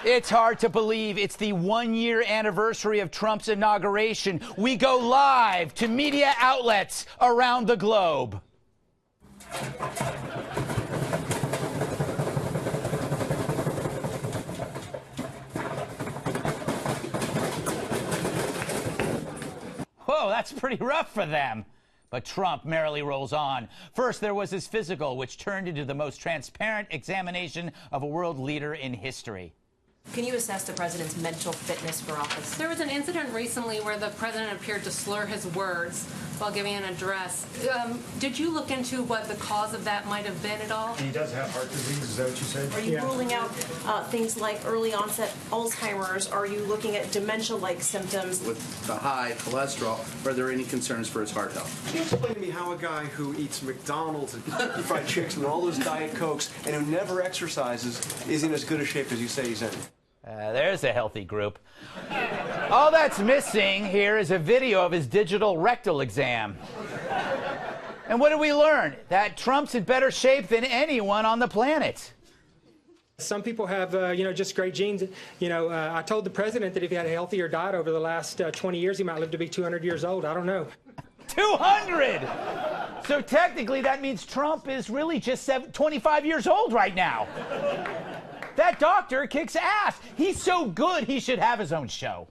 It's hard to believe it's the one-year anniversary of Trump's inauguration. We go live to media outlets around the globe. Whoa, that's pretty rough for them. But Trump merrily rolls on. First, there was his physical, which turned into the most transparent examination of a world leader in history. Can you assess the president's mental fitness for office? There was an incident recently where the president appeared to slur his words while giving an address. Did you look into what the cause of that might have been at all? He does have heart disease, is that what you said? Are you ruling out things like early onset Alzheimer's? Are you looking at dementia-like symptoms? With the high cholesterol, are there any concerns for his heart health? Can you explain to me how a guy who eats McDonald's and Kentucky Fried Chicks and all those Diet Cokes and who never exercises is in as good a shape as you say he's in? There's a healthy group. All that's missing here is a video of his digital rectal exam. And what did we learn? That Trump's in better shape than anyone on the planet. Some people have, just great genes. I told the president that if he had a healthier diet over the last 20 years, he might live to be 200 years old. I don't know. 200! So technically that means Trump is really just 25 years old right now. That doctor kicks ass. He's so good, he should have his own show.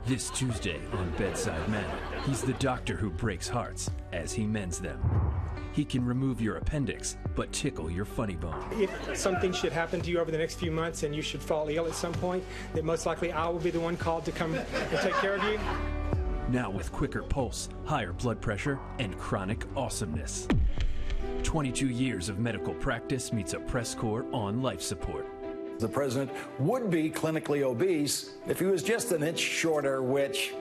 This Tuesday on Bedside Manner, he's the doctor who breaks hearts as he mends them. He can remove your appendix, but tickle your funny bone. If something should happen to you over the next few months and you should fall ill at some point, then most likely I will be the one called to come and take care of you. Now with quicker pulse, higher blood pressure, and chronic awesomeness. 22 years of medical practice meets a press corps on life support. The president would be clinically obese if he was just an inch shorter, which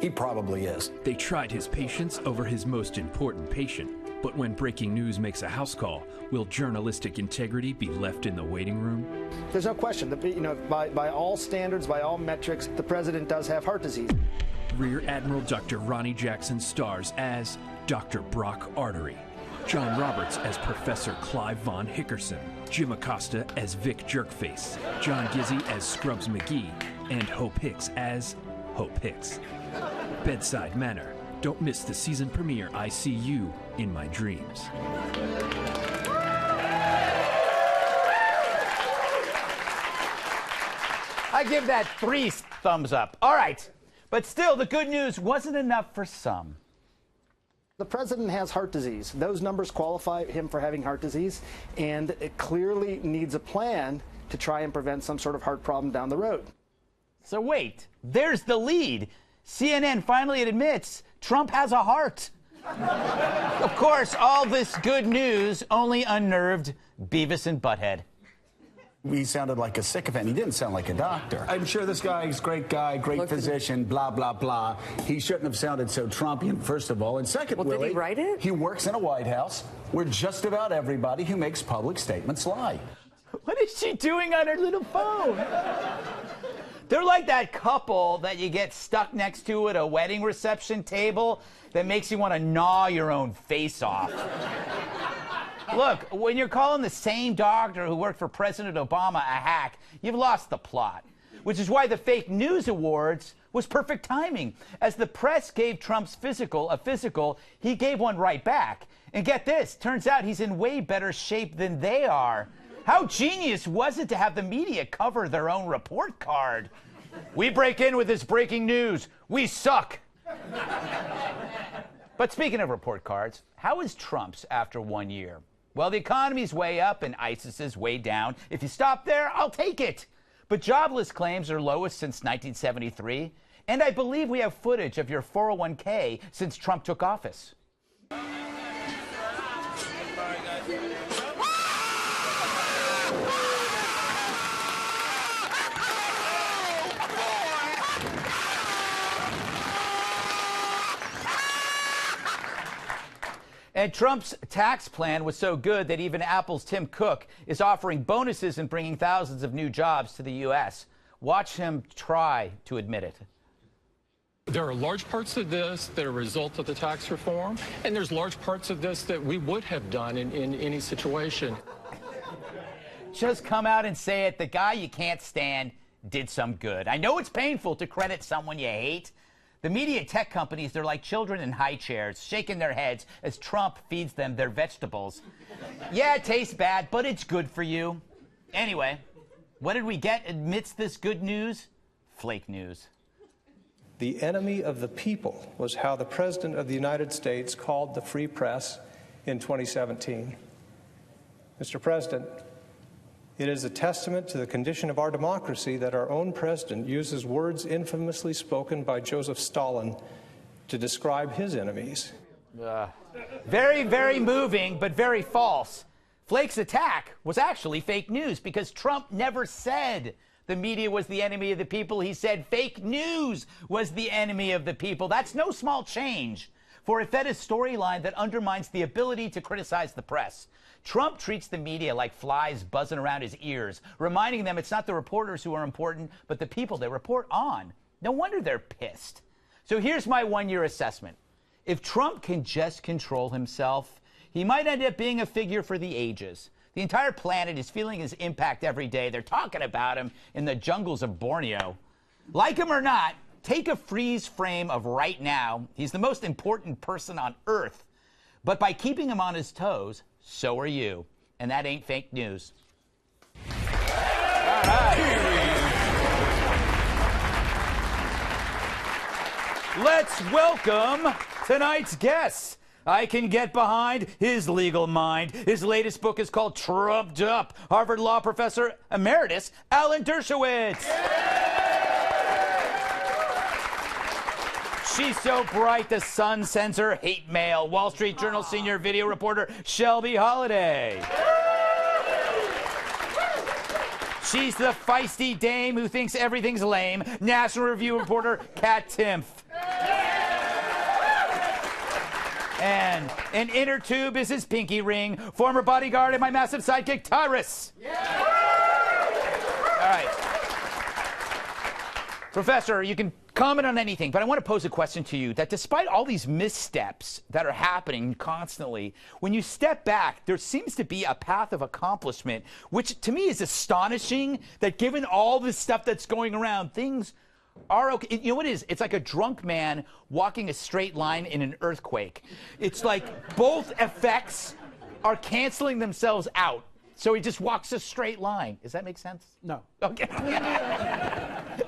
he probably is. They tried his patience over his most important patient. But when breaking news makes a house call, will journalistic integrity be left in the waiting room? There's no question that, by all standards, by all metrics, the president does have heart disease. Rear Admiral Dr. Ronnie Jackson stars as Dr. Brock Artery. John Roberts as Professor Clive Von Hickerson, Jim Acosta as Vic Jerkface, John Gizzi as Scrubs McGee, and Hope Hicks as Hope Hicks. Bedside Manor. Don't miss the season premiere, I See You in My Dreams. I give that 3 thumbs up. All right. But still, the good news wasn't enough for some. The president has heart disease. Those numbers qualify him for having heart disease, and it clearly needs a plan to try and prevent some sort of heart problem down the road. So wait, there's the lead. CNN finally admits Trump has a heart. Of course, all this good news only unnerved Beavis and Butthead. He sounded like a sycophant. He didn't sound like a doctor. I'm sure this guy's a great guy, great physician, blah, blah, blah. He shouldn't have sounded so Trumpian, first of all. And second, well, Willie, did he write it? He works in a White House where just about everybody who makes public statements lie. What is she doing on her little phone? They're like that couple that you get stuck next to at a wedding reception table that makes you want to gnaw your own face off. Look, when you're calling the same doctor who worked for President Obama a hack, you've lost the plot. Which is why the fake news awards was perfect timing. As the press gave Trump's physical a physical, he gave one right back. And get this, turns out he's in way better shape than they are. How genius was it to have the media cover their own report card? We break in with this breaking news. We suck. But speaking of report cards, how is Trump's after 1 year? Well, the economy's way up and ISIS is way down. If you stop there, I'll take it. But jobless claims are lowest since 1973. And I believe we have footage of your 401k since Trump took office. And Trump's tax plan was so good that even Apple's Tim Cook is offering bonuses and bringing thousands of new jobs to the U.S. Watch him try to admit it. There are large parts of this that are a result of the tax reform, and there's large parts of this that we would have done in any situation. just come out and say it. The guy you can't stand did some good. I know it's painful to credit someone you hate. The media tech companies, they're like children in high chairs, shaking their heads as Trump feeds them their vegetables. Yeah, it tastes bad, but it's good for you. Anyway, what did we get amidst this good news? Flake news. The enemy of the people was how the President of the United States called the free press in 2017. Mr. President, it is a testament to the condition of our democracy that our own president uses words infamously spoken by Joseph Stalin to describe his enemies. Very, very moving, but very false. Flake's attack was actually fake news because Trump never said the media was the enemy of the people. He said fake news was the enemy of the people. That's no small change for a fed a storyline that undermines the ability to criticize the press. Trump treats the media like flies buzzing around his ears, reminding them it's not the reporters who are important, but the people they report on. No wonder they're pissed. So here's my one-year assessment. If Trump can just control himself, he might end up being a figure for the ages. The entire planet is feeling his impact every day. They're talking about him in the jungles of Borneo. Like him or not, take a freeze frame of right now. He's the most important person on Earth. But by keeping him on his toes, so are you. And that ain't fake news. All right. Let's welcome tonight's guests. I can get behind his legal mind. His latest book is called Trumped Up. Harvard Law Professor Emeritus Alan Dershowitz. She's so bright the Sun sends her hate mail. Wall Street Journal senior video reporter Shelby Holliday. She's the feisty dame who thinks everything's lame. National Review reporter Kat Timpf. And an inner tube is his pinky ring. Former bodyguard and my massive sidekick, Tyrus. All right. Professor, you can comment on anything, but I want to pose a question to you that despite all these missteps that are happening constantly, when you step back, there seems to be a path of accomplishment, which to me is astonishing that given all this stuff that's going around, things are okay. You know what it is? It's like a drunk man walking a straight line in an earthquake. It's like both effects are canceling themselves out. So he just walks a straight line. Does that make sense? No. Okay.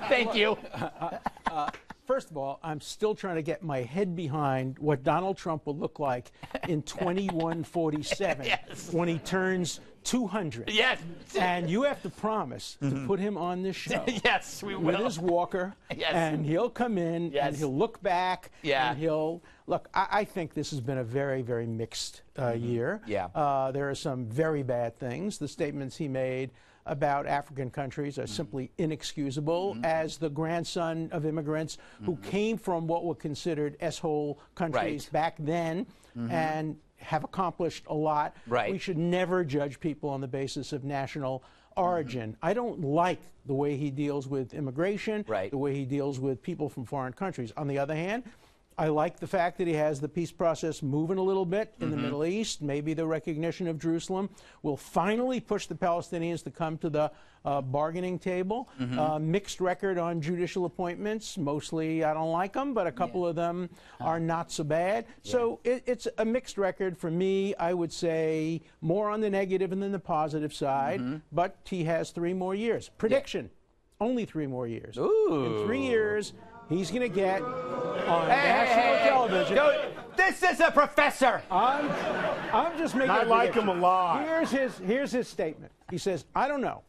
Thank you. First of all, I'm still trying to get my head behind what Donald Trump will look like in 2147 yes. when he turns 200. Yes. And you have to promise to put him on this show. Yes, we will. With his walker. Yes. And he'll come in and he'll look back. Yeah. And he'll look. I think this has been a very, very mixed year. Yeah. There are some very bad things. The statements he made about African countries are simply inexcusable. As the grandson of immigrants who came from what were considered S-hole countries back then and have accomplished a lot. Right. We should never judge people on the basis of national origin. I don't like the way he deals with immigration, the way he deals with people from foreign countries. On the other hand, I like the fact that he has the peace process moving a little bit in the Middle East. Maybe the recognition of Jerusalem will finally push the Palestinians to come to the bargaining table. Mixed record on judicial appointments. Mostly I don't like them, but a couple of them are not so bad. So it's a mixed record for me. I would say more on the negative than the positive side, but he has 3 more years. Prediction, only 3 more years. Ooh. In 3 years, he's going to get on national television. This is a professor. I'm just making I a like prediction. him a lot. Here's his statement. He says, I don't know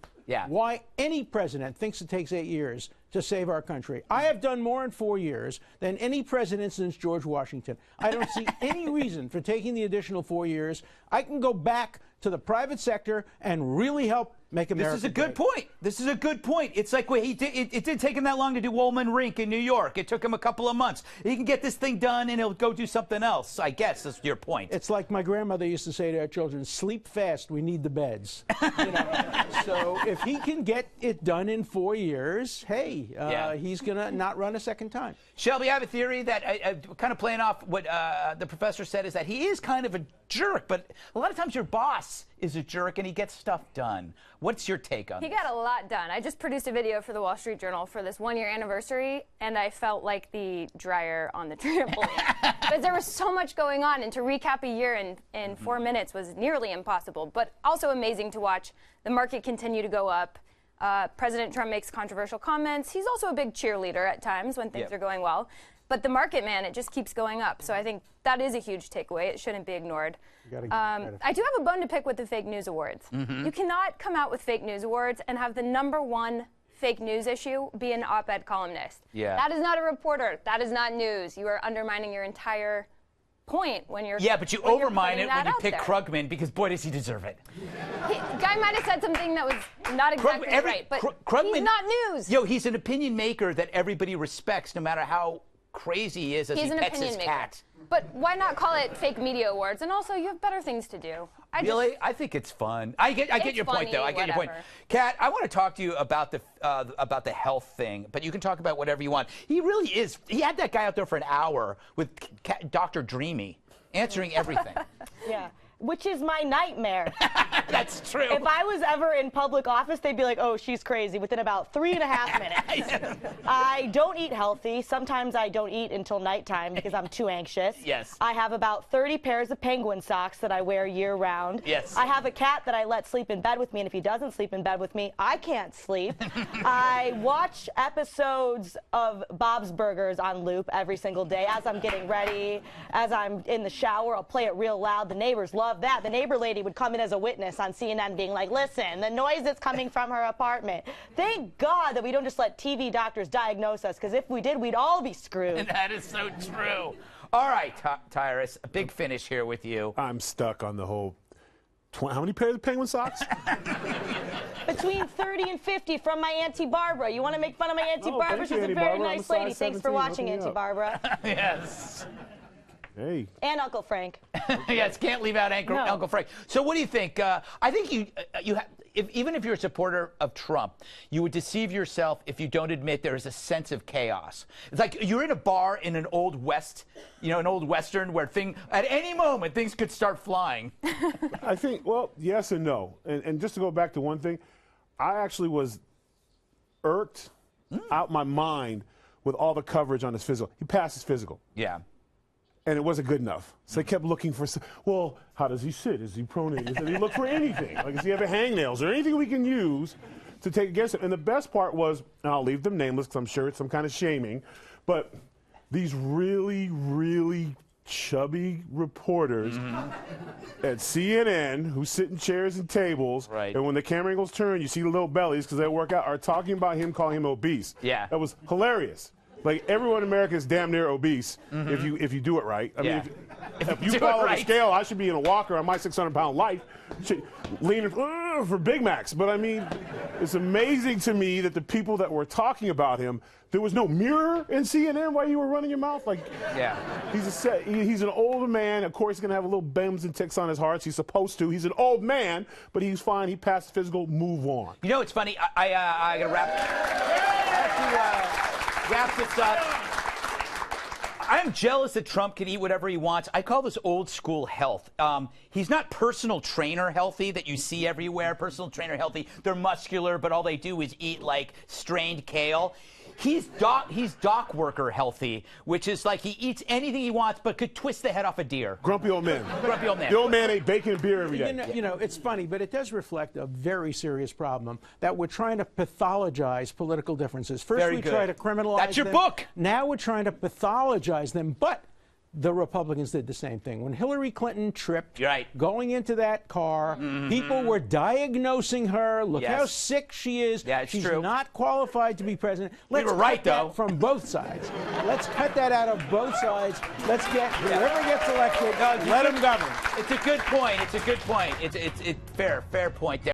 why any president thinks it takes 8 years to save our country. I have done more in 4 years than any president since George Washington. I don't see any reason for taking the additional 4 years. I can go back to the private sector and really help make America This is a good great. point. This is a good point. It's like what he did. It didn't take him that long to do Woolman Rink in New York. It took him a couple of months. He can get this thing done and he'll go do something else. I guess that's your point. It's like my grandmother used to say to our children, sleep fast, we need the beds. You know? So if he can get it done in 4 years, hey, see. He's going to not run a second time. Shelby, I have a theory that, kind of playing off what the professor said, is that he is kind of a jerk, but a lot of times your boss is a jerk and he gets stuff done. What's your take on He this? got a lot done. I just produced a video for the Wall Street Journal for this one-year anniversary, and I felt like the dryer on the trampoline. Because there was so much going on, and to recap a year in 4 minutes was nearly impossible, but also amazing to watch the market continue to go up. President Trump makes controversial comments. He's also a big cheerleader at times when things are going well. But the market, man, it just keeps going up. So I think that is a huge takeaway. It shouldn't be ignored. I do have a bone to pick with the fake news awards. You cannot come out with fake news awards and have the #1 fake news issue be an op-ed columnist. That is not a reporter. That is not news. You are undermining your entire point when you're but you overmine it when you pick Krugman, because boy does he deserve it. Guy might have said something that was not exactly right, but Krugman, he's not news. He's an opinion maker that everybody respects, no matter how crazy he is as he pets his cat. But why not call it fake media awards? And also, you have better things to do. I think it's fun. I get your point, though. I get your point. Kat, I want to talk to you about the health thing, but you can talk about whatever you want. He really is. He had that guy out there for an hour with Dr. Dreamy answering everything. Which is my nightmare. That's true. If I was ever in public office, they'd be like, oh, she's crazy, within about 3.5 minutes. I don't eat healthy. Sometimes I don't eat until nighttime because I'm too anxious. I have about 30 pairs of penguin socks that I wear year-round. I have a cat that I let sleep in bed with me, and if he doesn't sleep in bed with me, I can't sleep. I watch episodes of Bob's Burgers on loop every single day as I'm getting ready, as I'm in the shower. I'll play it real loud. The neighbors love that. The neighbor lady would come in as a witness on CNN being like, listen, the noise that's coming from her apartment. Thank God that we don't just let TV doctors diagnose us, because if we did, we'd all be screwed. And that is so true. All right, Tyrus, a big finish here with you. I'm stuck on the whole, how many pairs of penguin socks? Between 30 and 50 from my Auntie Barbara. You want to make fun of my Auntie Barbara? She's a very nice lady. Thanks for watching, Auntie Barbara. Yes. Hey. And Uncle Frank. Yes, can't leave out Uncle Frank. So what do you think? I think you have, even if you're a supporter of Trump, you would deceive yourself if you don't admit there is a sense of chaos. It's like you're in a bar in an old West, an old Western where at any moment things could start flying. I think, well, yes and no. And just to go back to one thing, I actually was irked out my mind with all the coverage on his physical. He passed his physical. And it wasn't good enough. So they kept looking for, well, how does he sit? Is he pronated? Does he look for anything? Like, does he have a hangnails or anything we can use to take against him? And the best part was, and I'll leave them nameless because I'm sure it's some kind of shaming, but these really, really chubby reporters at CNN who sit in chairs and tables, and when the camera angles turn, you see the little bellies because they work out, are talking about him, calling him obese. That was hilarious. Like, everyone in America is damn near obese if you do it right. I mean, if you follow the scale, I should be in a walker on my 600-pound life, leaning for Big Macs. But I mean, it's amazing to me that the people that were talking about him, there was no mirror in CNN while you were running your mouth. Like, he's an older man. Of course, he's gonna have a little bends and ticks on his heart. He's supposed to. He's an old man, but he's fine. He passed the physical. Move on. You know, it's funny. I gotta wrap this up. I'm jealous that Trump can eat whatever he wants. I call this old school health. He's not personal trainer healthy that you see everywhere. Personal trainer healthy. They're muscular, but all they do is eat like strained kale. He's dock worker healthy, which is like he eats anything he wants, but could twist the head off a deer. Grumpy old man. Grumpy old man. The old man ate bacon and beer every day. You know, it's funny, but it does reflect a very serious problem that we're trying to pathologize political differences. First, we try to criminalize That's your them. book. Now we're trying to pathologize them, but the Republicans did the same thing. When Hillary Clinton tripped, going into that car, people were diagnosing her. Look how sick she is. She's not qualified to be president. We were right, though. From both sides. Let's cut that out of both sides. Let's get whoever gets elected, let them govern. It's a good point. It's a good point. It's fair point there.